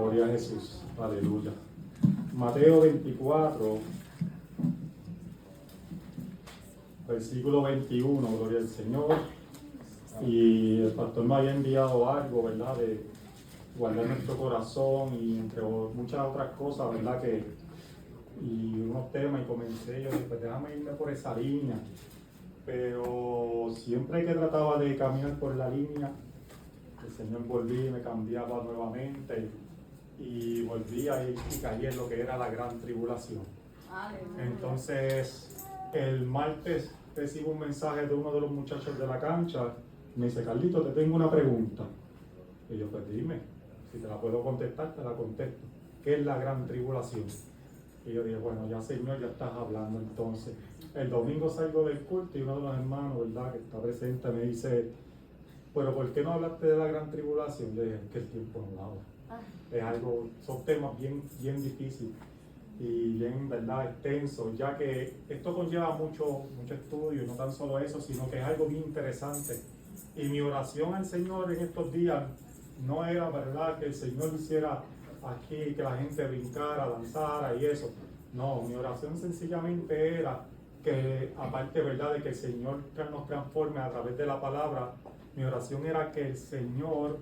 Gloria a Jesús. Aleluya. Mateo 24, versículo 21, gloria al Señor. Y el pastor me había enviado algo, ¿verdad? De guardar nuestro corazón y entre muchas otras cosas, ¿verdad? Y unos temas, y comencé yo, pues déjame irme por esa línea. Pero siempre que trataba de caminar por la línea, el Señor volvía y me cambiaba nuevamente. Y volvía y caí en lo que era la gran tribulación. Entonces, el martes recibo un mensaje de uno de los muchachos de la cancha. Me dice: Carlito, te tengo una pregunta. Y yo, pues dime, si te la puedo contestar, te la contesto. ¿Qué es la gran tribulación? Y yo dije, bueno, ya Señor, ya estás hablando. Entonces, el domingo salgo del culto y uno de los hermanos, ¿verdad?, que está presente, me dice: pero ¿por qué no hablaste de la gran tribulación? Yo dije, es que el tiempo no daba. Es algo, son temas bien difíciles y bien, ¿verdad?, extensos, ya que esto conlleva mucho estudio, y no tan solo eso, sino que es algo bien interesante. Y mi oración al Señor en estos días no era, ¿verdad?, que el Señor hiciera aquí, que la gente brincara, danzara y eso. No, mi oración sencillamente era que, aparte, ¿verdad?, de que el Señor nos transforme a través de la palabra, mi oración era que el Señor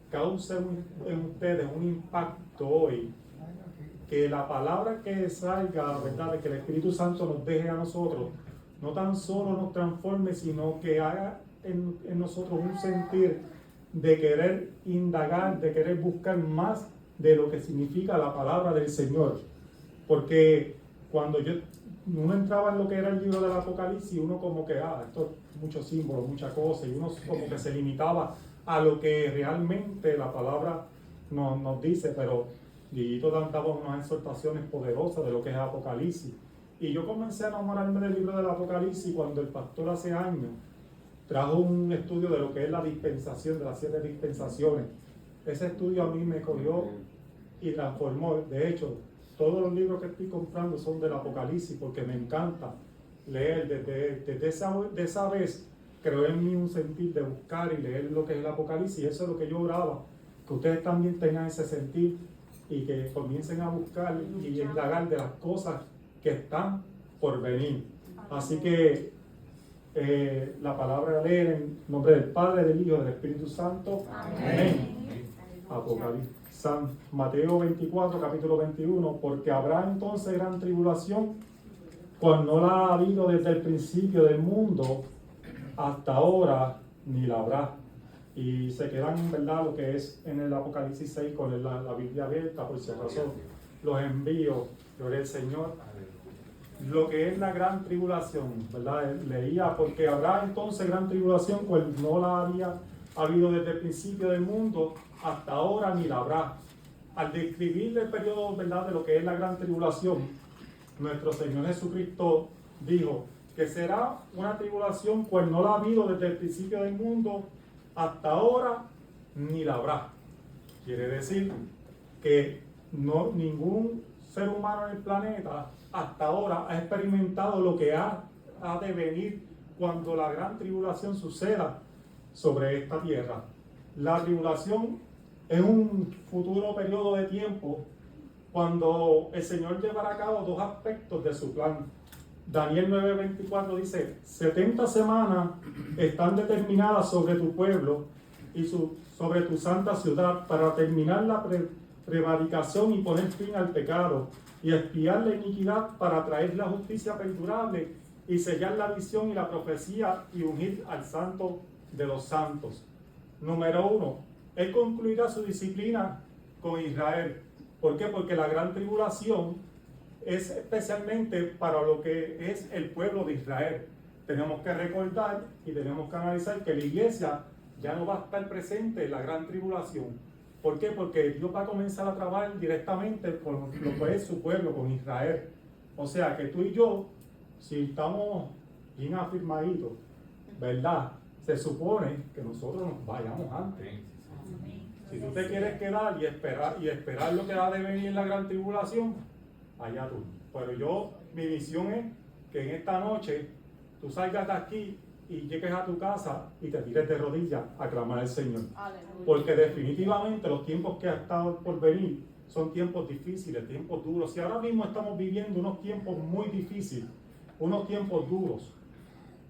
cause en ustedes un impacto hoy, que la palabra que salga, ¿verdad?, de que el Espíritu Santo nos deje a nosotros, no tan solo nos transforme, sino que haga en nosotros un sentir de querer indagar, de querer buscar más de lo que significa la palabra del Señor. Porque cuando uno entraba en lo que era el libro del Apocalipsis, uno como que, esto es muchos símbolos, muchas cosas, y uno como que se limitaba a lo que realmente la palabra nos dice, pero Guillito daba unas exhortaciones poderosas de lo que es Apocalipsis. Y yo comencé a enamorarme del libro del Apocalipsis cuando el pastor hace años trajo un estudio de lo que es la dispensación, de las 7 dispensaciones. Ese estudio a mí me cogió y transformó. De hecho, todos los libros que estoy comprando son del Apocalipsis porque me encanta leer. Desde esa vez creó en mí un sentir de buscar y leer lo que es el Apocalipsis. Eso es lo que yo oraba, que ustedes también tengan ese sentir y que comiencen a buscar y indagar de las cosas que están por venir. Así que la palabra leer en nombre del Padre, del Hijo y del Espíritu Santo. Amén. Apocalipsis. Mateo 24, capítulo 21. Porque habrá entonces gran tribulación, cual no la ha habido desde el principio del mundo hasta ahora, ni la habrá. Y se quedan, en verdad, lo que es en el Apocalipsis 6 con la Biblia abierta, por si acaso los envío. Gloria al Señor. Lo que es la gran tribulación, ¿verdad? Leía: porque habrá entonces gran tribulación, pues no la había habido desde el principio del mundo hasta ahora, ni la habrá. Al describir el periodo, ¿verdad?, de lo que es la gran tribulación, nuestro Señor Jesucristo dijo que será una tribulación, pues no la ha habido desde el principio del mundo hasta ahora, ni la habrá. Quiere decir que ningún ser humano en el planeta hasta ahora ha experimentado lo que ha de venir cuando la gran tribulación suceda sobre esta tierra. La tribulación es un futuro periodo de tiempo cuando el Señor llevará a cabo 2 aspectos de su plan. Daniel 9:24 dice: 70 semanas están determinadas sobre tu pueblo y sobre tu santa ciudad, para terminar la prevaricación y poner fin al pecado, y expiar la iniquidad, para traer la justicia perdurable y sellar la visión y la profecía, y ungir al santo de los santos. Número 1, Él concluirá su disciplina con Israel. ¿Por qué? Porque la gran tribulación es especialmente para lo que es el pueblo de Israel. Tenemos que recordar y tenemos que analizar que la iglesia ya no va a estar presente en la gran tribulación. ¿Por qué? Porque Dios va a comenzar a trabajar directamente con lo que es su pueblo, con Israel. O sea que tú y yo, si estamos bien afirmaditos, ¿verdad?, se supone que nosotros nos vayamos antes. Si tú te quieres quedar y esperar lo que va a venir en la gran tribulación, allá tú. Pero mi visión es que en esta noche tú salgas de aquí y llegues a tu casa y te tires de rodillas a clamar al Señor. Aleluya. Porque definitivamente los tiempos que están por venir son tiempos difíciles, tiempos duros. Y ahora mismo estamos viviendo unos tiempos muy difíciles, unos tiempos duros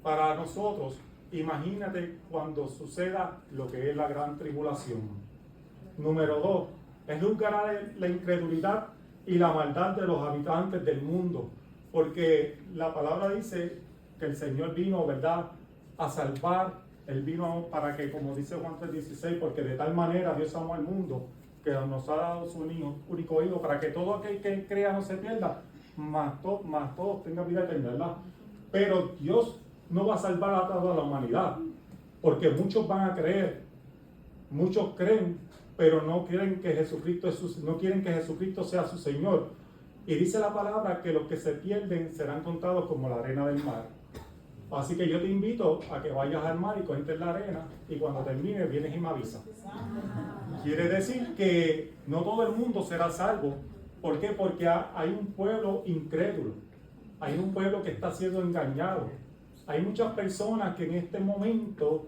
para nosotros. Imagínate cuando suceda lo que es la gran tribulación. Número 2, es juzgará la incredulidad y la maldad de los habitantes del mundo. Porque la palabra dice que el Señor vino, ¿verdad?, a salvar. Él vino para que, como dice Juan 3:16, porque de tal manera Dios amó al mundo que nos ha dado su único hijo, para que todo aquel que crea no se pierda, más todos tengan vida eterna, ¿verdad? Pero Dios no va a salvar a toda la humanidad, porque muchos van a creer, muchos creen, pero no quieren que Jesucristo no quieren que Jesucristo sea su Señor. Y dice la palabra que los que se pierden serán contados como la arena del mar. Así que yo te invito a que vayas al mar y cuentes la arena, y cuando termine vienes y me avisas. Quiere decir que no todo el mundo será salvo. ¿Por qué? Porque hay un pueblo incrédulo, hay un pueblo que está siendo engañado. Hay muchas personas que en este momento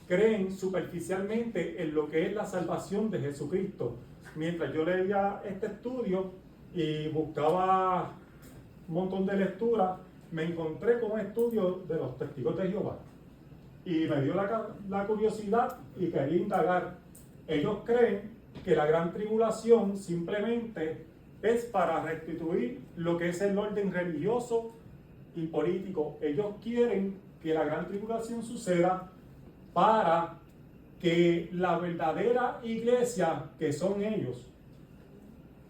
creen superficialmente en lo que es la salvación de Jesucristo. Mientras yo leía este estudio y buscaba un montón de lecturas, me encontré con un estudio de los testigos de Jehová y me dio la curiosidad y quería indagar. Ellos creen que la gran tribulación simplemente es para restituir lo que es el orden religioso y político. Ellos quieren que la gran tribulación suceda para que la verdadera iglesia, que son ellos,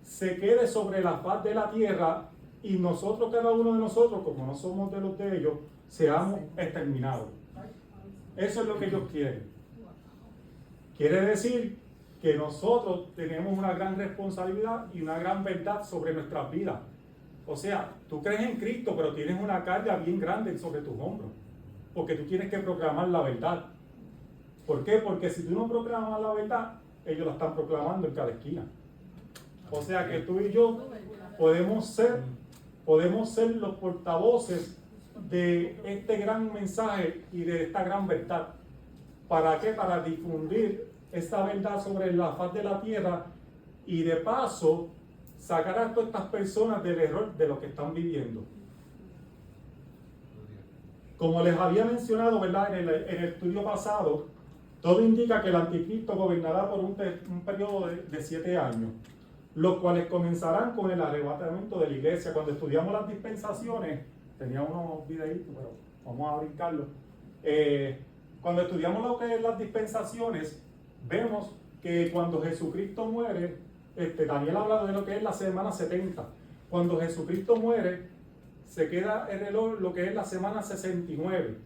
se quede sobre la faz de la tierra, y nosotros, cada uno de nosotros, como no somos de los de ellos, seamos exterminados. Eso es lo que ellos quieren. Quiere decir que nosotros tenemos una gran responsabilidad y una gran verdad sobre nuestras vidas. O sea, tú crees en Cristo, pero tienes una carga bien grande sobre tus hombros, porque tú tienes que proclamar la verdad. ¿Por qué? Porque si tú no proclamas la verdad, ellos la están proclamando en cada esquina. O sea que tú y yo podemos ser los portavoces de este gran mensaje y de esta gran verdad. ¿Para qué? Para difundir esta verdad sobre la faz de la tierra, y de paso sacar a todas estas personas del error de lo que están viviendo. Como les había mencionado, ¿verdad?, en el estudio pasado, todo indica que el anticristo gobernará por un periodo de 7 años, los cuales comenzarán con el arrebatamiento de la iglesia. Cuando estudiamos las dispensaciones, tenía unos videitos, pero vamos a brincarlo. Cuando estudiamos lo que es las dispensaciones, vemos que cuando Jesucristo muere, Daniel habla de lo que es la semana 70. Cuando Jesucristo muere, se queda el reloj lo que es la semana 69.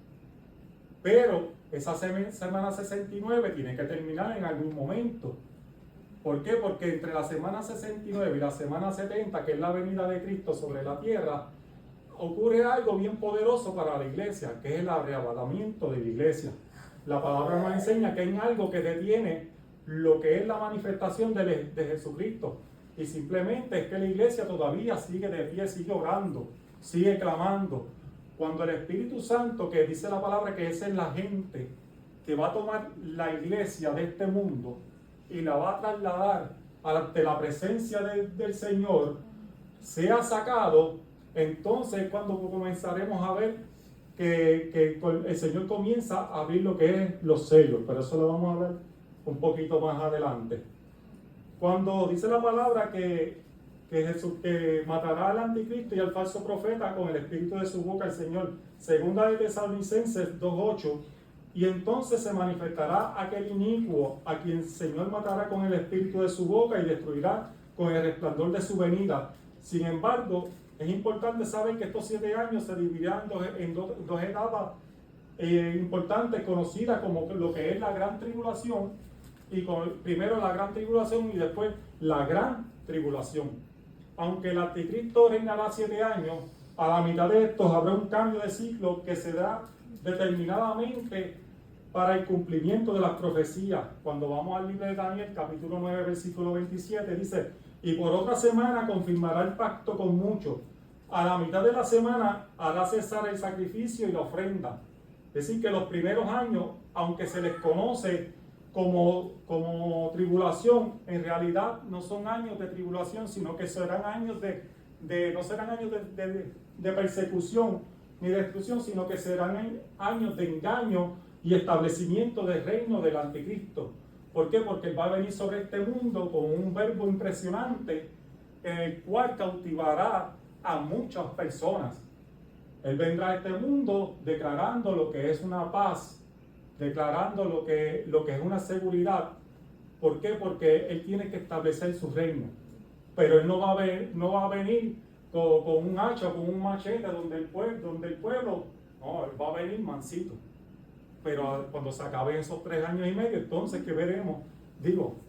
Pero esa semana 69 tiene que terminar en algún momento. ¿Por qué? Porque entre la semana 69 y la semana 70, que es la venida de Cristo sobre la tierra, ocurre algo bien poderoso para la iglesia, que es el arrebatamiento de la iglesia. La palabra nos enseña que hay algo que detiene lo que es la manifestación de Jesucristo. Y simplemente es que la iglesia todavía sigue de pie, sigue orando, sigue clamando. Cuando el Espíritu Santo, que dice la palabra que esa es la gente que va a tomar la iglesia de este mundo y la va a trasladar ante la presencia del Señor, sea sacado, entonces cuando comenzaremos a ver que el Señor comienza a abrir lo que es los sellos. Pero eso lo vamos a ver un poquito más adelante. Cuando dice la palabra que matará al anticristo y al falso profeta con el espíritu de su boca el Señor, segunda de Tesalonicenses 2:8, y entonces se manifestará aquel inicuo a quien el Señor matará con el espíritu de su boca y destruirá con el resplandor de su venida. Sin embargo, es importante saber que estos 7 años se dividirán en dos etapas importantes, conocidas como lo que es la gran tribulación, y primero la gran tribulación y después la gran tribulación. Aunque el anticristo reinará 7 años, a la mitad de estos habrá un cambio de ciclo que se da determinadamente para el cumplimiento de las profecías. Cuando vamos al libro de Daniel, capítulo 9, versículo 27, dice: y por otra semana confirmará el pacto con muchos, a la mitad de la semana hará cesar el sacrificio y la ofrenda. Es decir, que los primeros años, aunque se les conoce como tribulación, en realidad no son años de tribulación, sino que serán años no serán años de persecución ni de destrucción, sino que serán años de engaño y establecimiento del reino del anticristo. ¿Por qué? Porque él va a venir sobre este mundo con un verbo impresionante, en el cual cautivará a muchas personas. Él vendrá a este mundo declarando lo que es una paz, declarando lo que es una seguridad. ¿Por qué? Porque él tiene que establecer su reino. Pero él no va a venir con un hacha, con un machete donde el pueblo, no, él va a venir mansito. Pero cuando se acaben esos 3 años y medio, entonces que veremos,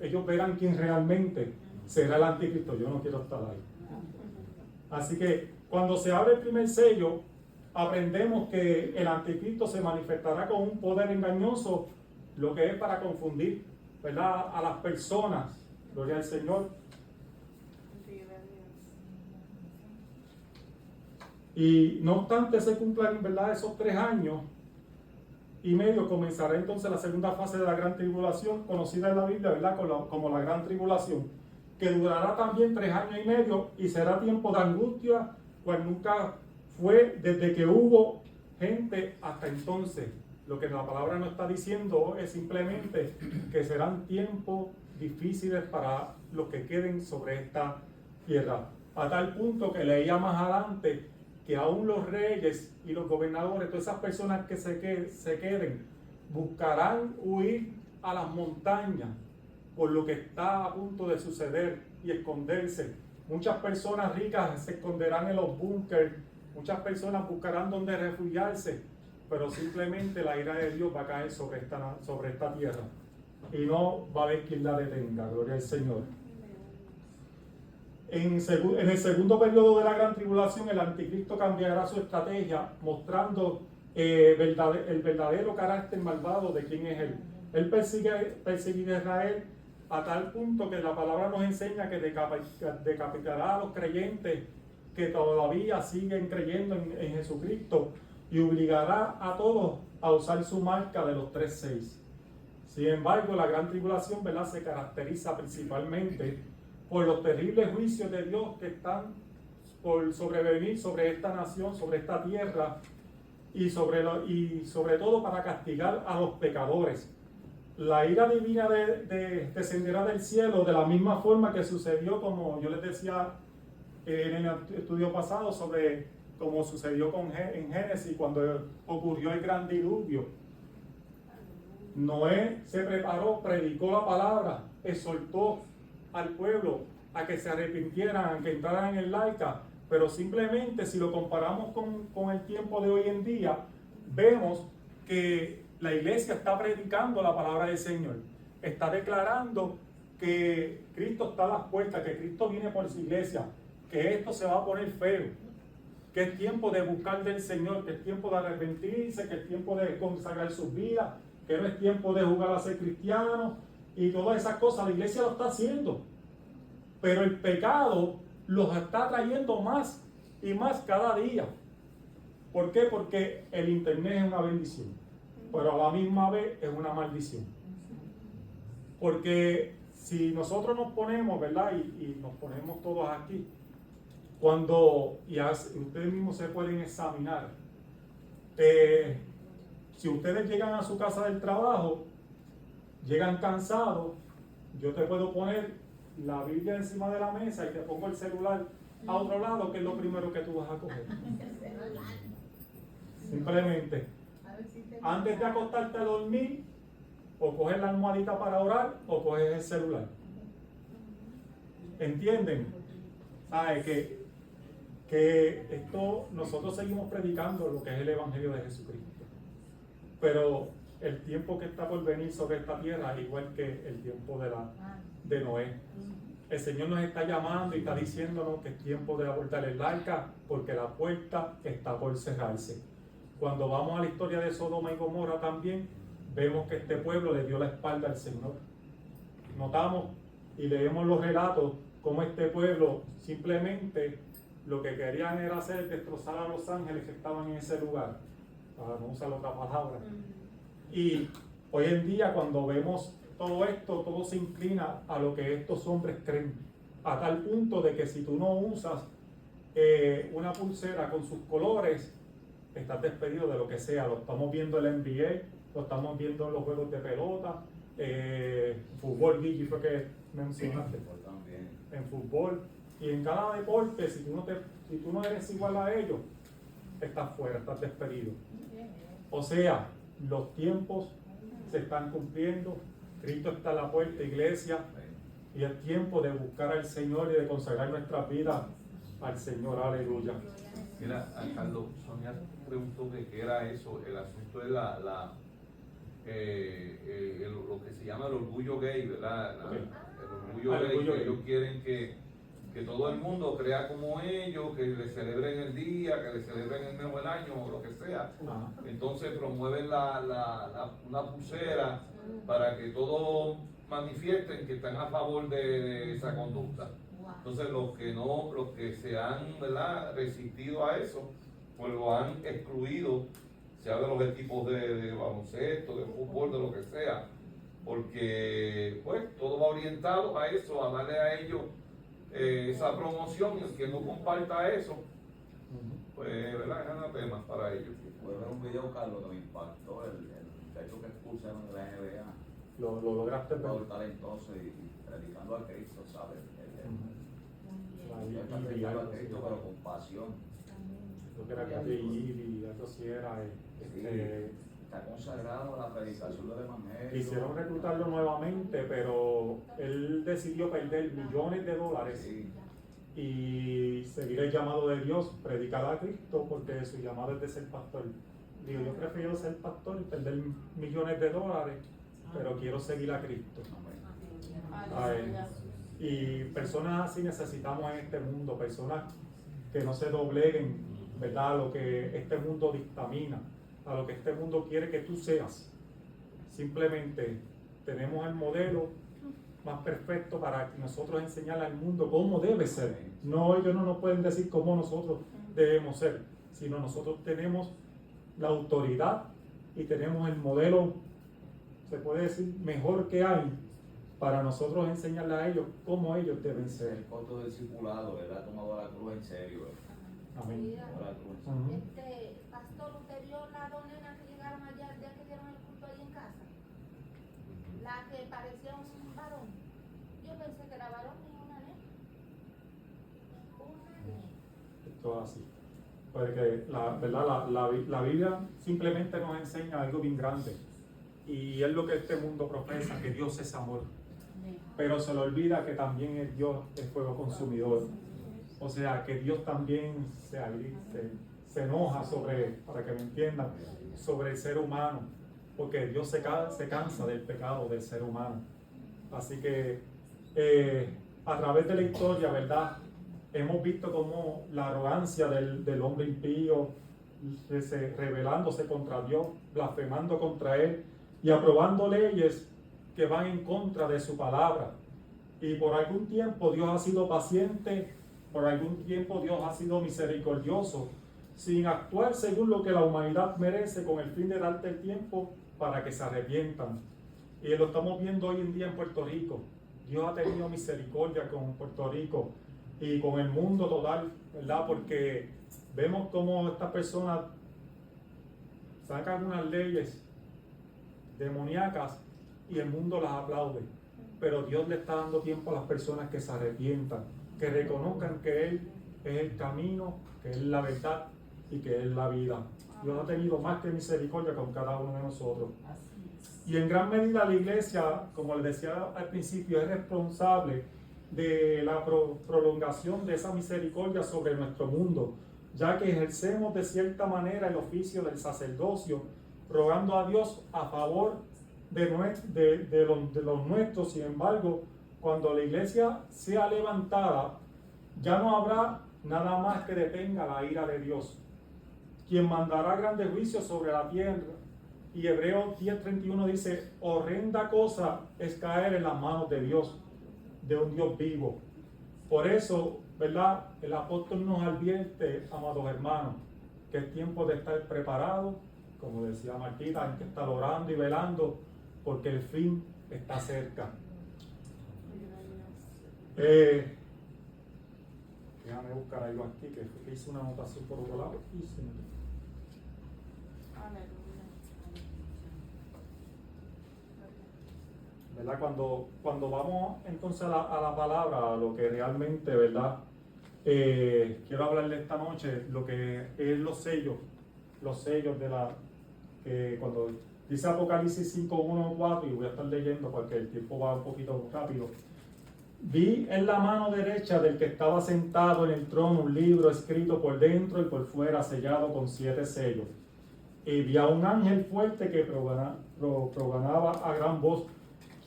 ellos verán quién realmente será el anticristo. Yo no quiero estar ahí. Así que cuando se abre el primer sello, aprendemos que el anticristo se manifestará con un poder engañoso, lo que es para confundir, ¿verdad?, a las personas. Gloria al Señor. Y no obstante se cumplan, ¿verdad?, esos 3 años y medio, comenzará entonces la segunda fase de la gran tribulación, conocida en la Biblia, ¿verdad?, como la gran tribulación, que durará también 3 años y medio y será tiempo de angustia, pues nunca fue desde que hubo gente hasta entonces. Lo que la palabra nos está diciendo es simplemente que serán tiempos difíciles para los que queden sobre esta tierra. A tal punto que leía más adelante que aún los reyes y los gobernadores, todas esas personas que se queden, buscarán huir a las montañas por lo que está a punto de suceder y esconderse. Muchas personas ricas se esconderán en los búnkers, muchas personas buscarán donde refugiarse, pero simplemente la ira de Dios va a caer sobre esta tierra y no va a haber quien la detenga. Gloria al Señor. En el segundo periodo de la gran tribulación, el anticristo cambiará su estrategia, mostrando el verdadero carácter malvado de quién es él. Él perseguirá a Israel a tal punto que la palabra nos enseña que decapitará a los creyentes que todavía siguen creyendo en Jesucristo y obligará a todos a usar su marca de los 3:6. Sin embargo, la gran tribulación, ¿verdad?, se caracteriza principalmente por los terribles juicios de Dios que están por sobrevenir sobre esta nación, sobre esta tierra, y sobre todo para castigar a los pecadores. La ira divina descenderá del cielo de la misma forma que sucedió, como yo les decía en el estudio pasado, sobre cómo sucedió en Génesis cuando ocurrió el gran diluvio. Noé se preparó, predicó la palabra, exhortó al pueblo a que se arrepintieran, a que entraran en el arca, pero simplemente si lo comparamos con el tiempo de hoy en día, vemos que la iglesia está predicando la palabra del Señor, está declarando que Cristo está a las puertas, que Cristo viene por su iglesia, que esto se va a poner feo, que es tiempo de buscar del Señor, que es tiempo de arrepentirse, que es tiempo de consagrar sus vidas, que no es tiempo de jugar a ser cristiano y todas esas cosas. La iglesia lo está haciendo, pero el pecado los está trayendo más y más cada día. ¿Por qué? Porque el internet es una bendición, pero a la misma vez es una maldición. Porque si nosotros nos ponemos, ¿verdad?, y nos ponemos todos aquí, ustedes mismos se pueden examinar, si ustedes llegan a su casa del trabajo, llegan cansados, yo te puedo poner la Biblia encima de la mesa y te pongo el celular a otro lado, que es lo primero que tú vas a coger. Simplemente, antes de acostarte a dormir, o coges la almohadita para orar, o coges el celular. ¿Entienden? ¿Sabe? Que esto, nosotros seguimos predicando lo que es el Evangelio de Jesucristo. Pero el tiempo que está por venir sobre esta tierra es igual que el tiempo de Noé. El Señor nos está llamando y está diciéndonos que es tiempo de abordar el arca, porque la puerta está por cerrarse. Cuando vamos a la historia de Sodoma y Gomorra también, vemos que este pueblo le dio la espalda al Señor. Notamos y leemos los relatos cómo este pueblo simplemente lo que querían era hacer destrozar a los ángeles que estaban en ese lugar, para no usar otra palabra. Y hoy en día, cuando vemos todo esto, todo se inclina a lo que estos hombres creen, a tal punto de que si tú no usas una pulsera con sus colores, estás despedido de lo que sea. Lo estamos viendo en el NBA, lo estamos viendo en los juegos de pelota, fútbol, Gigi fue que mencionaste, en fútbol, y en cada deporte. Si tú no eres igual a ellos, estás fuera, estás despedido. O sea, los tiempos se están cumpliendo, Cristo está a la puerta, iglesia, y es tiempo de buscar al Señor y de consagrar nuestras vidas al Señor. Aleluya. Mira, a Carlos, Sonia preguntó que qué era eso. El asunto es lo que se llama el orgullo gay, ¿verdad? El orgullo gay, que ellos quieren que todo el mundo crea como ellos, que le celebren el día, que le celebren el mes o el año o lo que sea. Entonces promueven una pulsera para que todos manifiesten que están a favor de esa conducta. Entonces los que se han, ¿verdad?, resistido a eso, pues lo han excluido, sea de los equipos de baloncesto, de fútbol, de lo que sea, porque pues todo va orientado a eso, a darle a ellos esa promoción, y el que no comparta eso, pues, ¿verdad?, es anatema para ellos. Puedo ver un video, Carlos, que me impactó, el muchacho que expulsaron de la NBA. Lo lograste ver. Todo talentoso y predicando a Cristo, ¿sabes? Está Y predicando a algo Cristo, así. pero con pasión. Lo que era y algo así era. Está consagrado a la predicación del Evangelio. Quisieron reclutarlo nuevamente, pero él decidió perder millones de dólares Sí. y seguir el llamado de Dios, predicar a Cristo, porque su llamado es de ser pastor. Digo, yo prefiero ser pastor y perder millones de dólares, pero quiero seguir a Cristo. A él. Y personas así necesitamos en este mundo, personas que no se dobleguen, ¿verdad?, a lo que este mundo dictamina, a lo que este mundo quiere que tú seas. Simplemente tenemos el modelo más perfecto para que nosotros enseñarle al mundo cómo debe ser. No, ellos no nos pueden decir cómo nosotros debemos ser, sino nosotros tenemos la autoridad y tenemos el modelo, se puede decir, mejor que hay, para nosotros enseñarle a ellos cómo ellos deben ser. El costo del discipulado, ¿verdad? Ha tomado la cruz en serio, ¿verdad? Amén. La cruz. Pastor, ¿usted vio las dos nenas que llegaron allá el día que dieron el culto ahí en casa? La que parecía un varón. Yo pensé que era varón y una nena. Una nena. Esto es así. Porque la Biblia simplemente nos enseña algo bien grande. Y es lo que este mundo profesa, que Dios es amor. Pero se le olvida que también el Dios es fuego consumidor. O sea, que Dios también se enoja para que me entiendan, sobre el ser humano. Porque Dios se cansa del pecado del ser humano. Así que a través de la historia, ¿verdad?, hemos visto cómo la arrogancia del hombre impío, rebelándose contra Dios, blasfemando contra Él y aprobando leyes que van en contra de su palabra. Y por algún tiempo Dios ha sido paciente, por algún tiempo Dios ha sido misericordioso, sin actuar según lo que la humanidad merece, con el fin de darte el tiempo para que se arrepientan. Y lo estamos viendo hoy en día en Puerto Rico. Dios ha tenido misericordia con Puerto Rico y con el mundo total, ¿verdad? Porque vemos cómo estas personas sacan unas leyes demoníacas y el mundo las aplaude. Pero Dios le está dando tiempo a las personas que se arrepientan, que reconozcan que Él es el camino, que es la verdad y que es la vida. Dios ha tenido más que misericordia con cada uno de nosotros. Y en gran medida la iglesia, como les decía al principio, es responsable de la prolongación de esa misericordia sobre nuestro mundo, ya que ejercemos de cierta manera el oficio del sacerdocio, rogando a Dios a favor de los nuestros. Sin embargo, cuando la iglesia sea levantada, ya no habrá nada más que detenga la ira de Dios, quien mandará grandes juicios sobre la tierra. Y Hebreos 10:31 dice: horrenda cosa es caer en las manos de Dios, de un Dios vivo. Por eso ¿verdad? El apóstol nos advierte, amados hermanos, que es tiempo de estar preparados, como decía Martita, hay que estar orando y velando, porque el fin está cerca. Déjame buscar algo aquí, que hice una anotación por otro lado. ¿Verdad? Cuando vamos entonces a la palabra, a lo que realmente, ¿verdad? Quiero hablarle esta noche, lo que es los sellos de cuando dice Apocalipsis 5, 1, 4, y voy a estar leyendo porque el tiempo va un poquito rápido. Vi en la mano derecha del que estaba sentado en el trono un libro escrito por dentro y por fuera, sellado con 7 sellos. Y vi a un ángel fuerte que proclamaba a gran voz: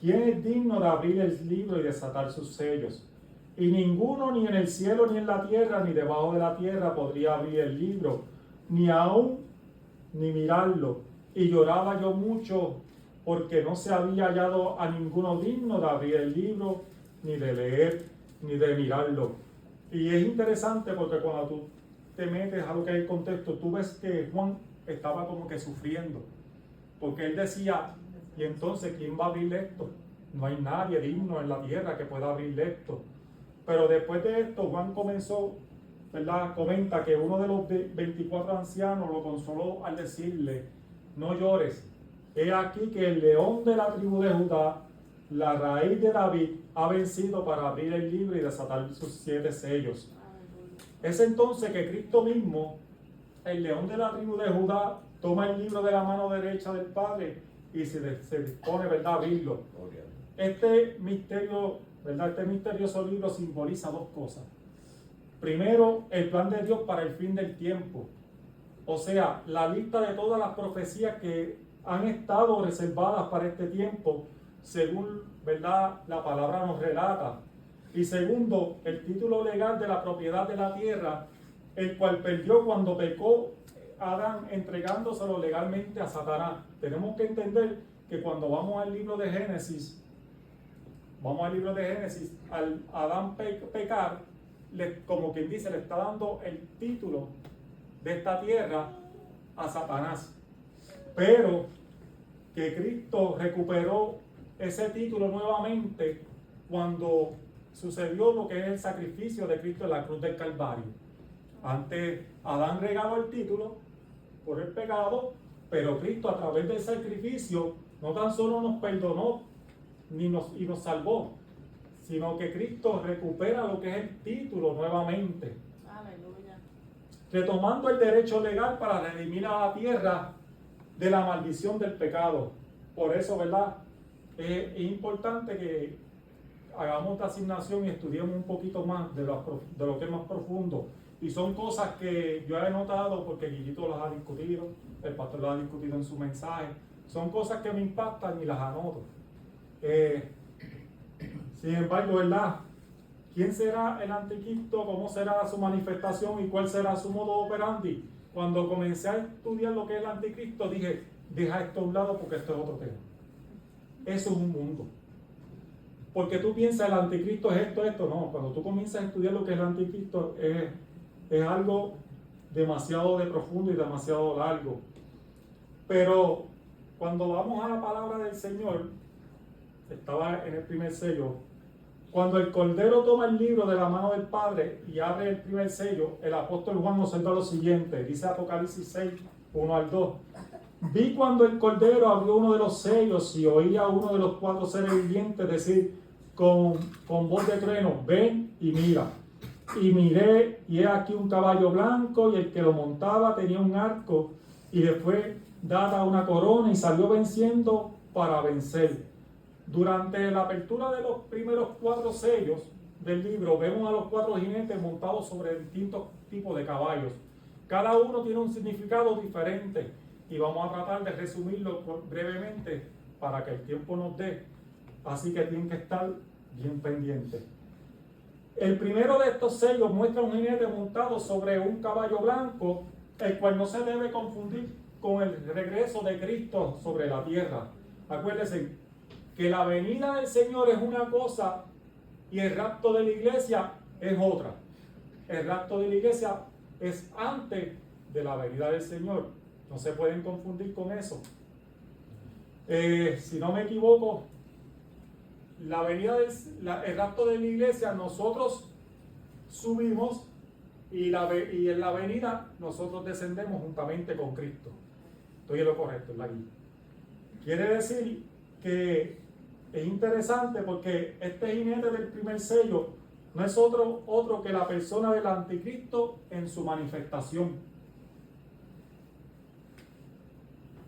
¿quién es digno de abrir el libro y desatar sus sellos? Y ninguno, ni en el cielo, ni en la tierra, ni debajo de la tierra, podría abrir el libro, ni aún ni mirarlo. Y lloraba yo mucho, porque no se había hallado a ninguno digno de abrir el libro, ni de leer, ni de mirarlo. Y es interesante porque cuando tú te metes a lo que es el contexto, tú ves que Juan estaba como que sufriendo, porque él decía: y entonces, ¿quién va a abrir esto? No hay nadie digno en la tierra que pueda abrir esto. Pero después de esto, Juan comenzó, ¿verdad? Comenta que uno de los 24 ancianos lo consoló al decirle: no llores, he aquí que el león de la tribu de Judá, la raíz de David, ha vencido para abrir el libro y desatar sus 7 sellos. Es entonces que Cristo mismo, el león de la tribu de Judá, toma el libro de la mano derecha del Padre y se dispone, ¿verdad?, a abrirlo. Este misterio, ¿verdad?, este misterioso libro simboliza 2 cosas. Primero, el plan de Dios para el fin del tiempo. O sea, la lista de todas las profecías que han estado reservadas para este tiempo, según, ¿verdad?, la palabra nos relata. Y segundo, el título legal de la propiedad de la tierra, el cual perdió cuando pecó Adán, entregándoselo legalmente a Satanás. Tenemos que entender que cuando vamos al libro de Génesis, al Adán pecar, como quien dice, le está dando el título de esta tierra a Satanás. Pero que Cristo recuperó ese título nuevamente cuando sucedió lo que es el sacrificio de Cristo en la cruz del Calvario. Antes Adán regaló el título por el pecado, pero Cristo, a través del sacrificio, no tan solo nos perdonó y nos salvó, sino que Cristo recupera lo que es el título nuevamente. Aleluya. Retomando el derecho legal para redimir a la tierra de la maldición del pecado. Por eso, ¿verdad?, es importante que hagamos esta asignación y estudiemos un poquito más de lo que es más profundo. Y son cosas que yo he notado porque Guillito las ha discutido, el pastor las ha discutido en su mensaje. Son cosas que me impactan y las anoto. Sin embargo, ¿verdad?, ¿quién será el anticristo? ¿Cómo será su manifestación? ¿Y cuál será su modo operandi? Cuando comencé a estudiar lo que es el anticristo, dije: deja esto a un lado porque esto es otro tema. Eso es un mundo. Porque tú piensas el anticristo es esto, no. Cuando tú comienzas a estudiar lo que es el anticristo, es algo demasiado de profundo y demasiado largo. Pero cuando vamos a la palabra del Señor, estaba en el primer sello. Cuando el Cordero toma el libro de la mano del Padre y abre el primer sello, el apóstol Juan observa lo siguiente. Dice Apocalipsis 6, 1 al 2. Vi cuando el Cordero abrió uno de los sellos y oía a uno de los 4 seres vivientes decir con voz de trueno: ven y mira. Y miré, y he aquí un caballo blanco, y el que lo montaba tenía un arco, y le fue dada una corona, y salió venciendo para vencer. Durante la apertura de los primeros 4 sellos del libro, vemos a los 4 jinetes montados sobre distintos tipos de caballos. Cada uno tiene un significado diferente, y vamos a tratar de resumirlo brevemente para que el tiempo nos dé. Así que tienen que estar bien pendientes. El primero de estos sellos muestra un jinete montado sobre un caballo blanco, el cual no se debe confundir con el regreso de Cristo sobre la tierra. Acuérdense que la venida del Señor es una cosa y el rapto de la iglesia es otra. el rapto de la iglesia es antes de la venida del Señor. No se pueden confundir con eso. Si no me equivoco, el rapto de la iglesia, nosotros subimos y en la venida nosotros descendemos juntamente con Cristo. Estoy en lo correcto, en la guía. Quiere decir que es interesante porque este jinete del primer sello no es otro que la persona del anticristo en su manifestación.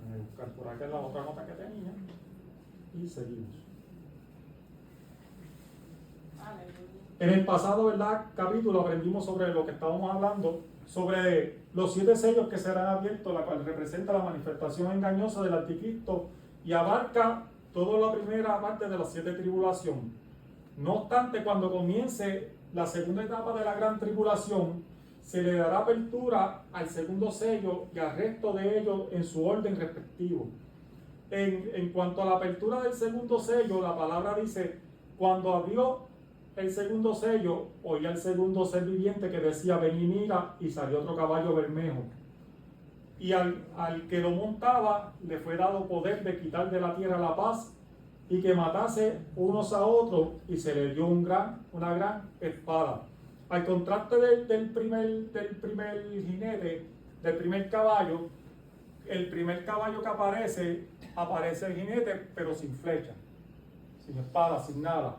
Voy a buscar por acá la otra nota que tenía y seguimos. En el pasado, ¿verdad?, capítulo aprendimos sobre lo que estábamos hablando, sobre los 7 sellos que serán abiertos, la cual representa la manifestación engañosa del anticristo y abarca toda la primera parte de las 7 tribulaciones. No obstante, cuando comience la segunda etapa de la gran tribulación, se le dará apertura al segundo sello y al resto de ellos en su orden respectivo. En cuanto a la apertura del segundo sello, la palabra dice: cuando abrió el segundo sello, oía el segundo ser viviente que decía: ven y mira, y salió otro caballo bermejo. Y al que lo montaba le fue dado poder de quitar de la tierra la paz y que matase unos a otros, y se le dio una gran espada. Al contraste del primer jinete, del primer caballo, el primer caballo que aparece el jinete, pero sin flecha, sin espada, sin nada.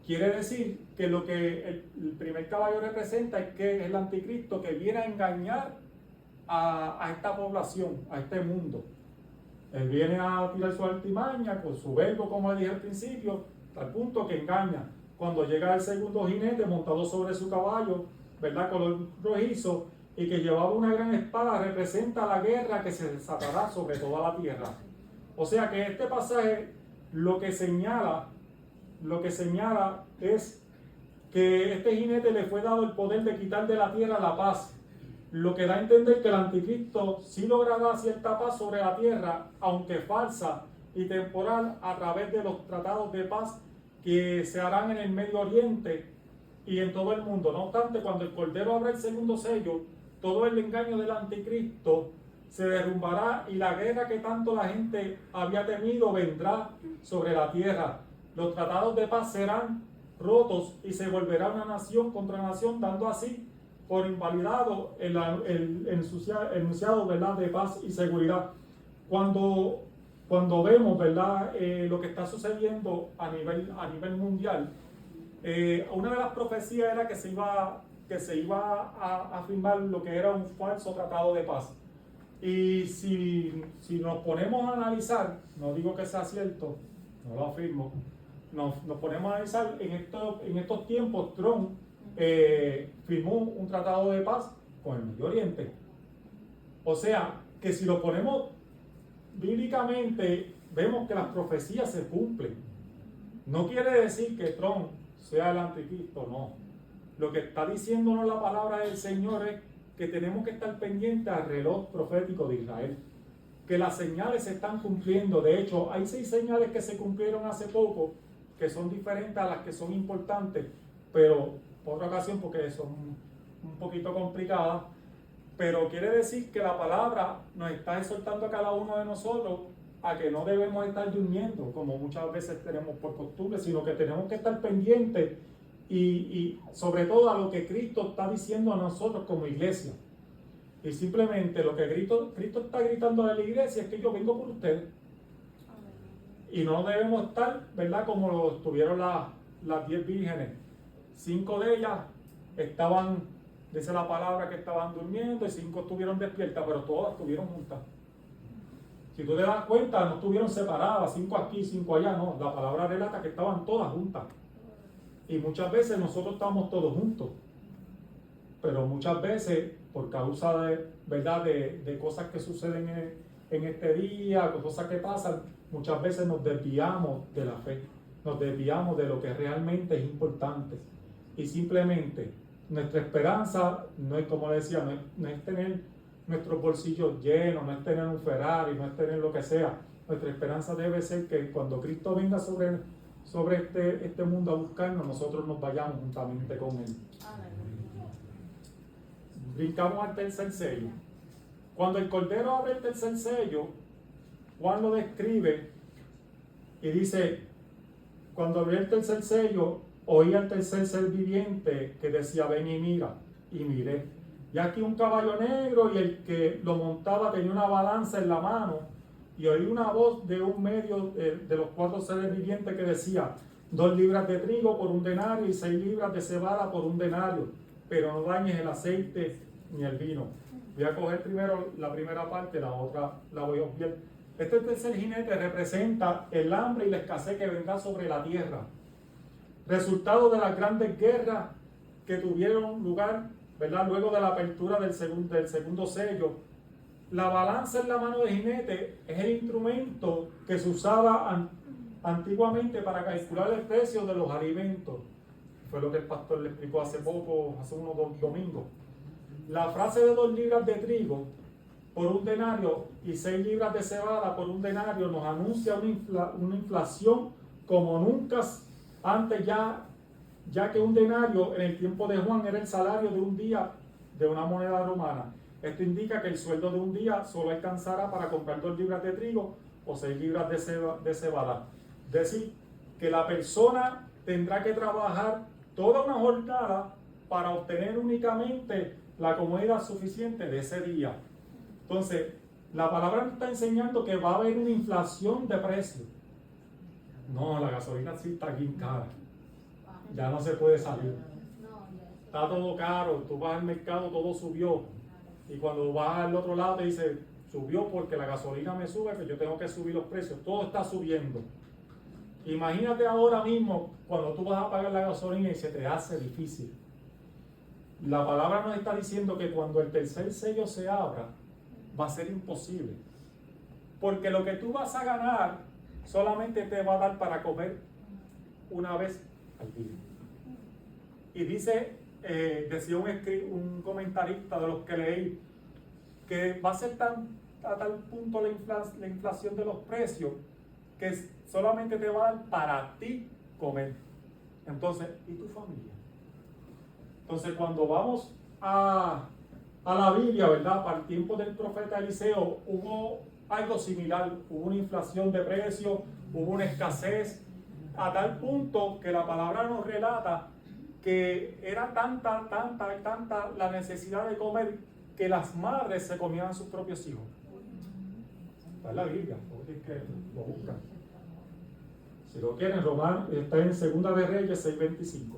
Quiere decir que lo que el primer caballo representa es que es el anticristo que viene a engañar a esta población, a este mundo. Él viene a tirar su artimaña con su verbo, como dije al principio, al punto que engaña. Cuando llega el segundo jinete montado sobre su caballo, ¿verdad?, color rojizo, y que llevaba una gran espada, representa la guerra que se desatará sobre toda la tierra. O sea que este pasaje lo que señala es que este jinete le fue dado el poder de quitar de la tierra la paz, lo que da a entender que el anticristo sí logrará cierta paz sobre la tierra, aunque falsa y temporal, a través de los tratados de paz que se harán en el Medio Oriente y en todo el mundo. No obstante, cuando el Cordero abra el segundo sello, todo el engaño del anticristo se derrumbará y la guerra que tanto la gente había temido vendrá sobre la tierra. Los tratados de paz serán rotos y se volverá una nación contra nación, dando así por invalidado el enunciado, ¿verdad?, de paz y seguridad. Cuando vemos, ¿verdad?, lo que está sucediendo a nivel mundial, una de las profecías era que se iba a firmar lo que era un falso tratado de paz. Y si nos ponemos a analizar, no digo que sea cierto, no lo afirmo, nos ponemos a analizar en estos tiempos, Trump firmó un tratado de paz con el Medio Oriente. O sea, que si lo ponemos bíblicamente, vemos que las profecías se cumplen. No quiere decir que Trump sea el anticristo, no. Lo que está diciéndonos la palabra del Señor es que tenemos que estar pendientes al reloj profético de Israel, que las señales se están cumpliendo. De hecho, hay 6 señales que se cumplieron hace poco, que son diferentes a las que son importantes, pero por otra ocasión, porque son un poquito complicadas. Pero quiere decir que la palabra nos está exhortando a cada uno de nosotros a que no debemos estar durmiendo, como muchas veces tenemos por costumbre, sino que tenemos que estar pendientes y sobre todo a lo que Cristo está diciendo a nosotros como iglesia. Y simplemente lo que Cristo está gritando a la iglesia es que yo vengo por ustedes. Y no debemos estar, ¿verdad?, como lo estuvieron las 10 vírgenes. 5 de ellas estaban, dice la palabra, que estaban durmiendo, y 5 estuvieron despiertas, pero todas estuvieron juntas. Si tú te das cuenta, no estuvieron separadas, 5 aquí, 5 allá, no. La palabra relata que estaban todas juntas. Y muchas veces nosotros estamos todos juntos, pero muchas veces por causa de, ¿verdad?, de cosas que suceden en este día, cosas que pasan, muchas veces nos desviamos de la fe, nos desviamos de lo que realmente es importante. Y simplemente nuestra esperanza no es, como decía, no es tener nuestros bolsillos llenos, no es tener un Ferrari, no es tener lo que sea. Nuestra esperanza debe ser que cuando Cristo venga sobre este mundo a buscarnos, nosotros nos vayamos juntamente con Él. brincamos al tercer sello. Cuando el Cordero abre el tercer sello, Juan lo describe y dice, cuando abrió el tercer sello, oí al tercer ser viviente que decía, ven y mira, y miré. Y aquí un caballo negro y el que lo montaba tenía una balanza en la mano, y oí una voz de un medio de los 4 seres vivientes que decía, 2 libras de trigo por 1 denario y 6 libras de cebada por 1 denario, pero no dañes el aceite ni el vino. Voy a coger primero la primera parte, la otra la voy a obviar. Este tercer jinete representa el hambre y la escasez que vendrá sobre la tierra, resultado de las grandes guerras que tuvieron lugar, ¿verdad? Luego de la apertura del segundo sello. La balanza en la mano del jinete es el instrumento que se usaba antiguamente para calcular el precio de los alimentos. Fue lo que el pastor le explicó hace unos 2 domingos. La frase de 2 libras de trigo por 1 denario y 6 libras de cebada por 1 denario nos anuncia una inflación como nunca antes, ya que 1 denario en el tiempo de Juan era el salario de un día de una moneda romana. Esto indica que el sueldo de un día solo alcanzará para comprar 2 libras de trigo o 6 libras de cebada. Es decir, que la persona tendrá que trabajar toda una jornada para obtener únicamente la comodidad suficiente de ese día. Entonces, la palabra nos está enseñando que va a haber una inflación de precios. No, la gasolina sí está bien cara. Ya no se puede salir. Está todo caro. Tú vas al mercado, todo subió. Y cuando vas al otro lado te dice, subió porque la gasolina me sube, que yo tengo que subir los precios. Todo está subiendo. Imagínate ahora mismo cuando tú vas a pagar la gasolina y se te hace difícil. La palabra nos está diciendo que cuando el tercer sello se abra, va a ser imposible. Porque lo que tú vas a ganar solamente te va a dar para comer una vez al día. Y dice, decía un comentarista de los que leí, que va a ser a tal punto la inflación de los precios que solamente te va a dar para ti comer. Entonces, ¿y tu familia? Entonces, cuando vamos a la Biblia, ¿verdad? Para el tiempo del profeta Eliseo hubo algo similar, hubo una inflación de precios, hubo una escasez, a tal punto que la palabra nos relata que era tanta la necesidad de comer que las madres se comían a sus propios hijos. Está en la Biblia, que lo buscan. Si lo quieren, Romano, está en 2 de Reyes 6:25.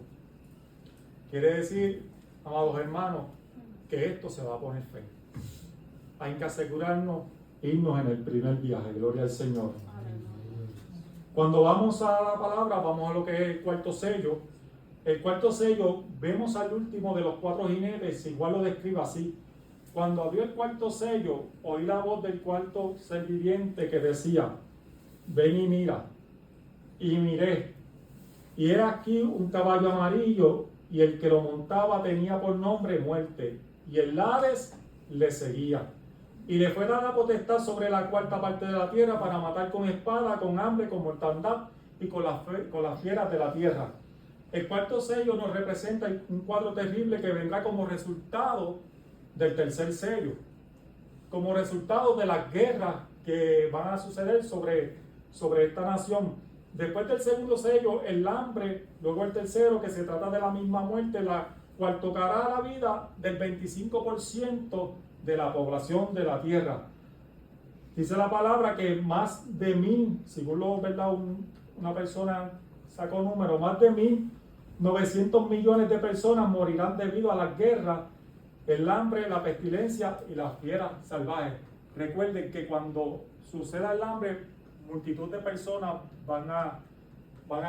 Quiere decir, amados hermanos, que esto se va a poner feo. Hay que asegurarnos, irnos en el primer viaje, gloria al Señor. Cuando vamos a la palabra, vamos a lo que es el 4º sello. El 4º sello, vemos al último de los 4 jinetes, igual lo describe así. Cuando abrió el 4º sello, oí la voz del 4º ser viviente que decía, ven y mira. Y miré, y era aquí un caballo amarillo, y el que lo montaba tenía por nombre Muerte, y el Hades le seguía. Y le fue dada potestad sobre la 4ª parte de la tierra para matar con espada, con hambre, con mortandad y con las fieras de la tierra. El 4º sello nos representa un cuadro terrible que vendrá como resultado del tercer sello, como resultado de las guerras que van a suceder sobre esta nación. Después del segundo sello, el hambre, luego el tercero, que se trata de la misma muerte, la cual tocará la vida del 25% de la población de la tierra. Dice la palabra que más de 1,000, según lo, ¿verdad? Una persona sacó número, más de 1,900 millones de personas morirán debido a las guerras, el hambre, la pestilencia y las fieras salvajes. Recuerden que cuando suceda el hambre, multitud de personas van a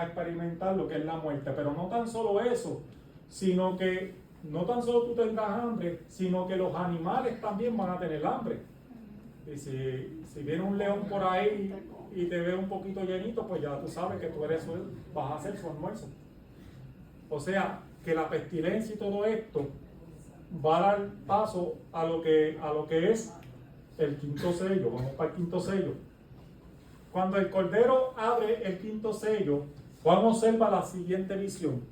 experimentar lo que es la muerte. Pero no tan solo eso, sino que no tan solo tú tendrás hambre, sino que los animales también van a tener hambre. Y si viene un león por ahí y te ve un poquito llenito, pues ya tú sabes que vas a hacer su almuerzo. O sea, que la pestilencia y todo esto va a dar paso a lo que es el 5º sello. Vamos para el 5º sello. Cuando el Cordero abre el 5º sello, Juan observa la siguiente visión.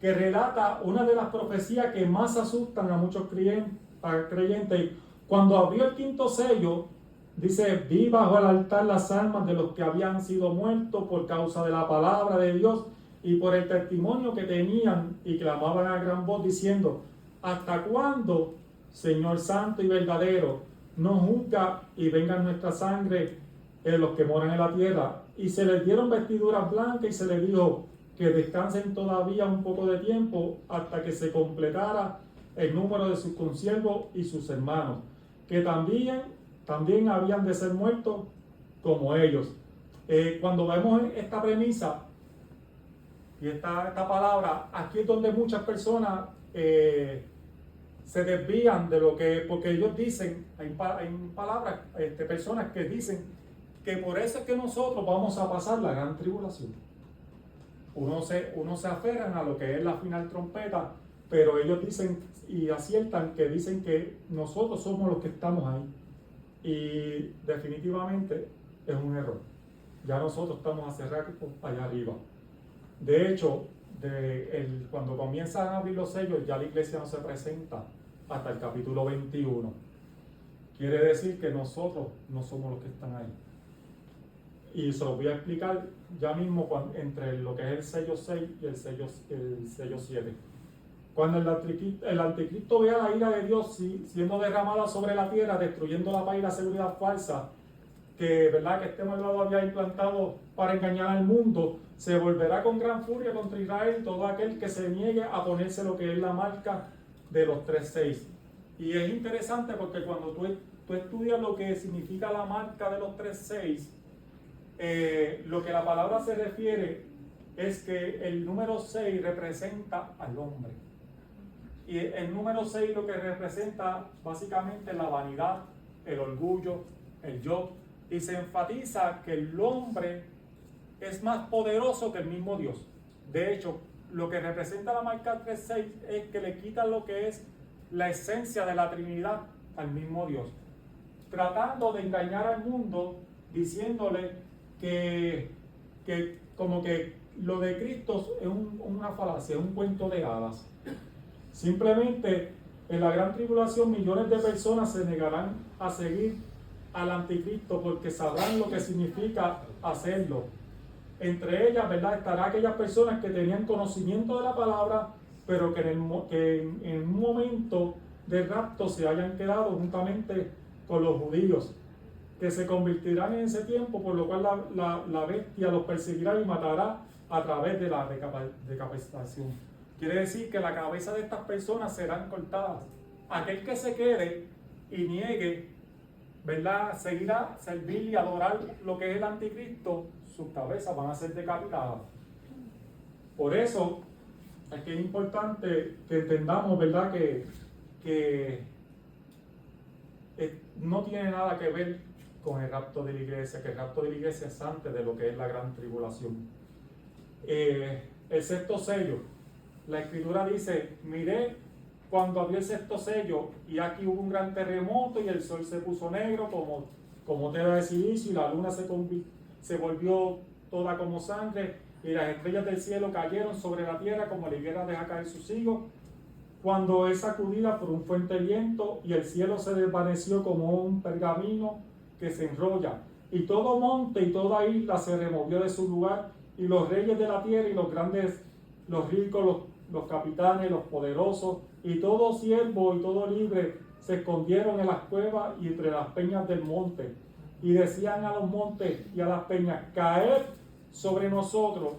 que relata una de las profecías que más asustan a muchos creyentes. Cuando abrió el quinto sello, dice: vi bajo el altar las almas de los que habían sido muertos por causa de la palabra de Dios y por el testimonio que tenían, y clamaban a gran voz diciendo: ¿hasta cuándo, Señor santo y verdadero, no juzga y venga nuestra sangre en los que moran en la tierra? Y se les dieron vestiduras blancas y se les dijo que descansen todavía un poco de tiempo hasta que se completara el número de sus consiervos y sus hermanos, que también habían de ser muertos como ellos. Cuando vemos esta premisa y esta palabra, aquí es donde muchas personas se desvían de lo que, porque ellos dicen, hay palabras, personas que dicen que por eso es que nosotros vamos a pasar la gran tribulación. Uno se aferran a lo que es la final trompeta, pero ellos dicen y aciertan que dicen que nosotros somos los que estamos ahí. Y definitivamente es un error. Ya nosotros estamos hace rato allá arriba. De hecho, cuando comienzan a abrir los sellos, ya la iglesia no se presenta hasta el capítulo 21. Quiere decir que nosotros no somos los que están ahí. Y se los voy a explicar ya mismo entre lo que es el sello 6 y el sello 7. Cuando el anticristo vea la ira de Dios siendo derramada sobre la tierra, destruyendo la paz y la seguridad falsa que este malvado había implantado para engañar al mundo, se volverá con gran furia contra Israel todo aquel que se niegue a ponerse lo que es la marca de los 3:6. Y es interesante porque cuando tú estudias lo que significa la marca de los 3:6, lo que la palabra se refiere es que el número 6 representa al hombre. Y el número 6 lo que representa básicamente la vanidad, el orgullo, el yo. Y se enfatiza que el hombre es más poderoso que el mismo Dios. De hecho, lo que representa la marca 3:6 es que le quita lo que es la esencia de la Trinidad al mismo Dios, tratando de engañar al mundo, diciéndole que como que lo de Cristo es una falacia, es un cuento de hadas. Simplemente en la gran tribulación millones de personas se negarán a seguir al anticristo porque sabrán lo que significa hacerlo. Entre ellas, estará aquellas personas que tenían conocimiento de la palabra, pero que en un momento de rapto se hayan quedado juntamente con los judíos, que se convertirán en ese tiempo, por lo cual la bestia los perseguirá y matará a través de la decapitación. Quiere decir que la cabeza de estas personas serán cortadas. Aquel que se quede y niegue, seguirá servir y adorar lo que es el anticristo, sus cabezas van a ser decapitadas. Por eso es que es importante que entendamos, que no tiene nada que ver con el rapto de la iglesia, que el rapto de la iglesia es antes de lo que es la gran tribulación. El sexto sello, la escritura dice: miré cuando abrió el sexto sello, y aquí hubo un gran terremoto, y el sol se puso negro como tela de silicio, y la luna se volvió toda como sangre, y las estrellas del cielo cayeron sobre la tierra como la higuera deja caer sus higos, cuando es sacudida por un fuerte viento, y el cielo se desvaneció como un pergamino que se enrolla, y todo monte y toda isla se removió de su lugar, y los reyes de la tierra y los grandes, los ricos, los capitanes, los poderosos, y todo siervo y todo libre se escondieron en las cuevas y entre las peñas del monte, y decían a los montes y a las peñas: caed sobre nosotros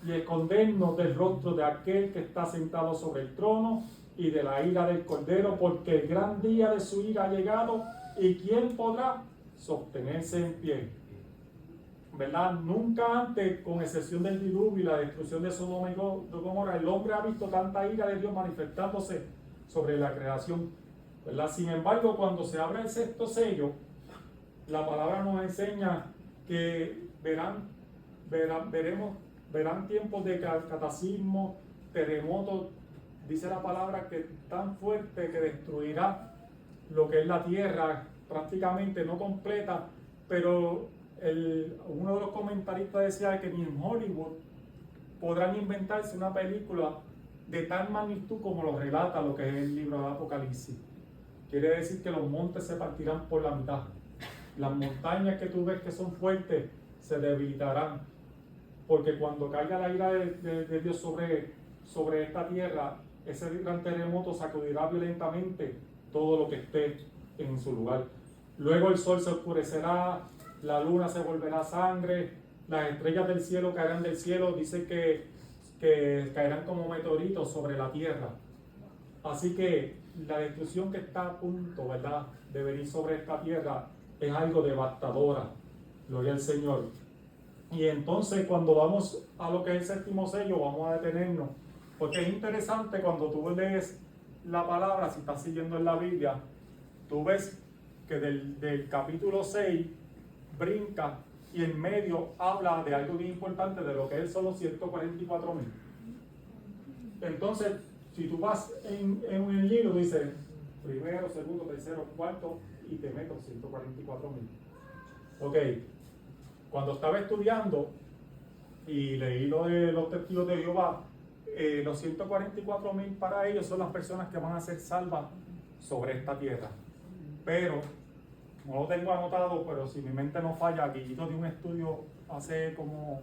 y escondernos del rostro de aquel que está sentado sobre el trono y de la ira del Cordero, porque el gran día de su ira ha llegado, y ¿quién podrá sostenerse en pie? Nunca antes, con excepción del diluvio y la destrucción de Sodoma y Gomorra, el hombre ha visto tanta ira de Dios manifestándose sobre la creación. Sin embargo, cuando se abre el sexto sello, la palabra nos enseña que verán tiempos de cataclismo, terremotos. Dice la palabra que tan fuerte que destruirá lo que es la tierra, prácticamente no completa, pero uno de los comentaristas decía que ni en Hollywood podrán inventarse una película de tal magnitud como lo relata lo que es el libro de Apocalipsis. Quiere decir que los montes se partirán por la mitad. Las montañas que tú ves que son fuertes se debilitarán. Porque cuando caiga la ira de Dios sobre esta tierra, ese gran terremoto sacudirá violentamente todo lo que esté en su lugar. Luego el sol se oscurecerá, la luna se volverá sangre, las estrellas del cielo caerán del cielo. Dice que caerán como meteoritos sobre la tierra. Así que la destrucción que está a punto, ¿verdad?, de venir sobre esta tierra es algo devastadora. Gloria al Señor. Y entonces cuando vamos a lo que es el séptimo sello, vamos a detenernos, porque es interesante cuando tú lees la palabra, si estás siguiendo en la Biblia, tú ves que del capítulo 6 brinca y en medio habla de algo bien importante, de lo que son los 144,000. Entonces, si tú vas en el libro, dice primero, segundo, tercero, cuarto, y te meto 144,000. Ok, cuando estaba estudiando y leí lo de los testigos de Jehová, los 144,000 para ellos son las personas que van a ser salvas sobre esta tierra. Pero, no lo tengo anotado, pero si mi mente no falla, Guillito dio un estudio hace como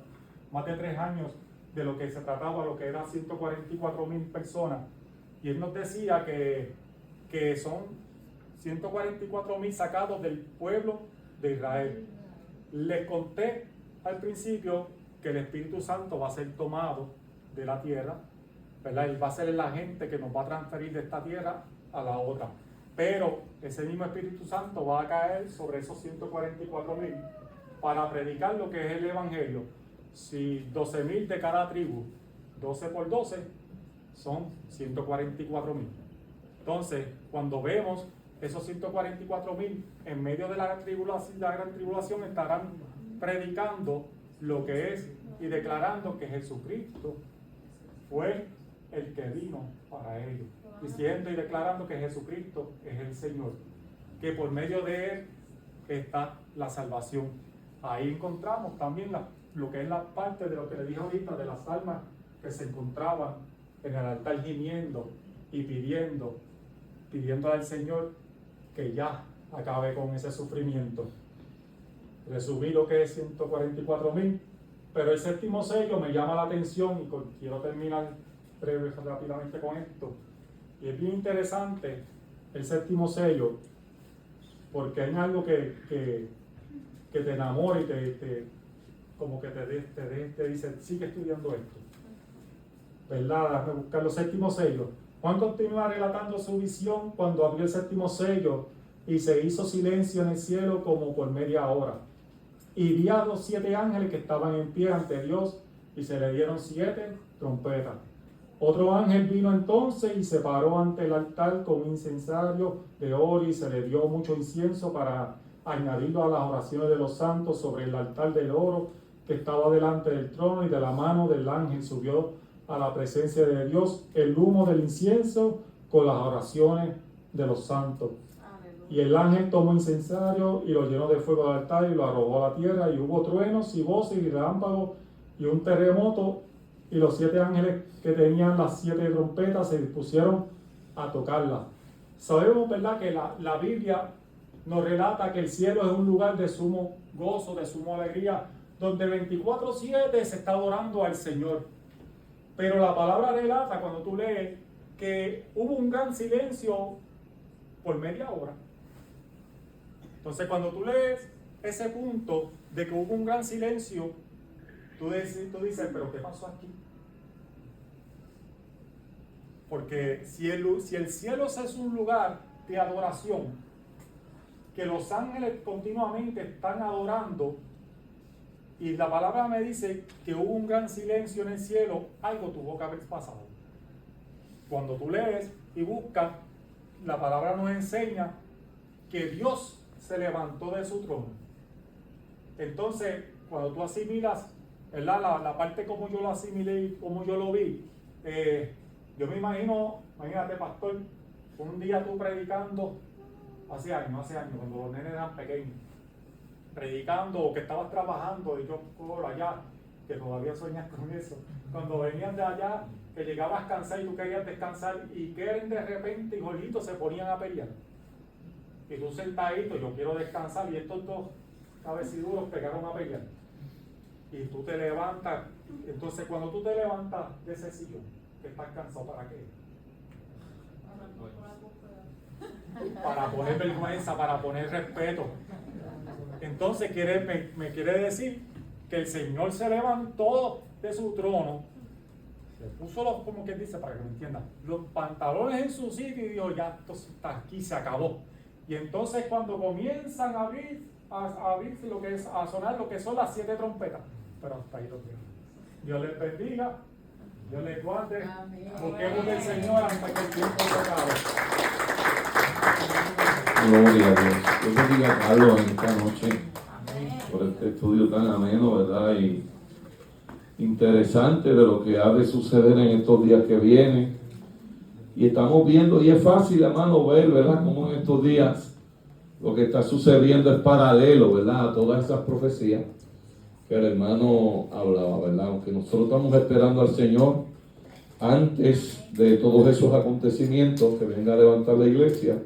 más de 3 años de lo que se trataba, lo que eran 144,000 personas. Y él nos decía que son 144,000 sacados del pueblo de Israel. Les conté al principio que el Espíritu Santo va a ser tomado de la tierra, ¿verdad? Él va a ser el agente que nos va a transferir de esta tierra a la otra. Pero ese mismo Espíritu Santo va a caer sobre esos 144,000 para predicar lo que es el Evangelio. Si 12,000 de cada tribu, 12 por 12, son 144,000. Entonces, cuando vemos esos 144,000 en medio de la gran tribulación, estarán predicando lo que es y declarando que Jesucristo fue el que vino para ellos, diciendo y declarando que Jesucristo es el Señor, que por medio de Él está la salvación. Ahí encontramos también lo que es la parte de lo que le dije ahorita, de las almas que se encontraban en el altar gimiendo y pidiendo al Señor que ya acabe con ese sufrimiento. Resumí lo que es 144,000, pero el séptimo sello me llama la atención y quiero terminar rápidamente con esto. Y es bien interesante el séptimo sello, porque hay algo que te enamora y como que te dice, sigue estudiando esto, ¿verdad? Déjame buscar los séptimos sellos. Juan continúa relatando su visión cuando abrió el séptimo sello y se hizo silencio en el cielo como por media hora. Y vi a los 7 ángeles que estaban en pie ante Dios y se le dieron 7 trompetas. Otro ángel vino entonces y se paró ante el altar con un incensario de oro y se le dio mucho incienso para añadirlo a las oraciones de los santos sobre el altar del oro que estaba delante del trono, y de la mano del ángel subió a la presencia de Dios el humo del incienso con las oraciones de los santos. Y el ángel tomó incensario y lo llenó de fuego del altar y lo arrojó a la tierra, y hubo truenos y voces y relámpagos y un terremoto, y los 7 ángeles que tenían las 7 trompetas se dispusieron a tocarlas. Sabemos, ¿verdad?, que la Biblia nos relata que el cielo es un lugar de sumo gozo, de suma alegría, donde 24/7 se está adorando al Señor. Pero la palabra relata, cuando tú lees, que hubo un gran silencio por media hora. Entonces, cuando tú lees ese punto de que hubo un gran silencio, tú dices, ¿pero qué pasó aquí? Porque si el cielo es un lugar de adoración, que los ángeles continuamente están adorando, y la palabra me dice que hubo un gran silencio en el cielo, algo tuvo que haber pasado. Cuando tú lees y buscas, la palabra nos enseña que Dios se levantó de su trono. Entonces, cuando tú asimilas, ¿verdad?, la parte como yo lo asimilé y como yo lo vi, yo me imagino, imagínate, pastor, un día tú predicando, hace años, cuando los nenes eran pequeños, predicando, o que estabas trabajando, y yo por allá, que todavía sueñas con eso, cuando venían de allá, que llegabas cansado y tú querías descansar y que de repente, igualitos, se ponían a pelear. Y tú sentadito, yo quiero descansar, y estos dos cabeciduros pegaron a pelear. Y tú te levantas, entonces cuando tú te levantas de ese sillón, que estás cansado, ¿para qué? Para poner vergüenza, para poner respeto. Entonces me quiere decir que el Señor se levantó de su trono, se puso los, como que dice, para que me entiendan, los pantalones en su sitio y dijo, ya esto está aquí, se acabó. Y entonces cuando comienzan a abrir lo que es, a sonar lo que son las 7 trompetas, pero hasta ahí lo tengo. Dios les bendiga, Dios les guarde, busquemos del Señor hasta que el tiempo se acabe. Gloria a Dios. Dios bendiga a Carlos en esta noche por este estudio tan ameno, ¿verdad? Y interesante de lo que ha de suceder en estos días que vienen. Y estamos viendo, y es fácil, hermano, ver, ¿verdad? Como en estos días lo que está sucediendo es paralelo, ¿verdad? A todas esas profecías que el hermano hablaba, ¿verdad? Aunque nosotros estamos esperando al Señor antes de todos esos acontecimientos que venga a levantar la iglesia,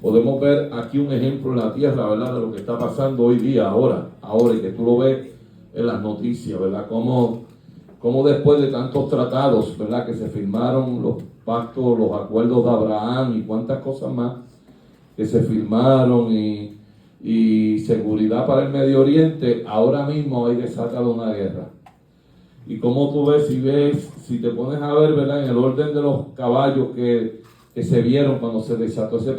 podemos ver aquí un ejemplo en la tierra, ¿verdad? De lo que está pasando hoy día, ahora, y que tú lo ves en las noticias, ¿verdad? Como después de tantos tratados, ¿verdad? Que se firmaron los pactos, los acuerdos de Abraham y cuántas cosas más que se firmaron y seguridad para el Medio Oriente, ahora mismo hay desatada una guerra. Y como tú ves, si te pones a ver, ¿verdad? En el orden de los caballos que se vieron cuando se desató ese primer